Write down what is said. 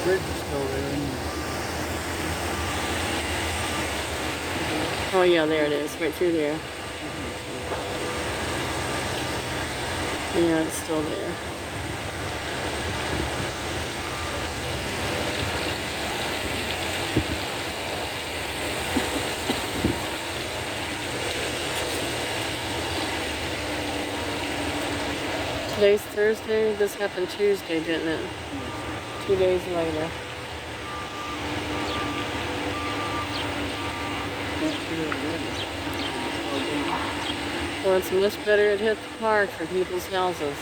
bridge is still there. Oh yeah, there it is, right through there. Yeah, it's still there. Today's Thursday. This happened Tuesday, didn't it? 2 days later. Well, it's much better it hit the park for people's houses.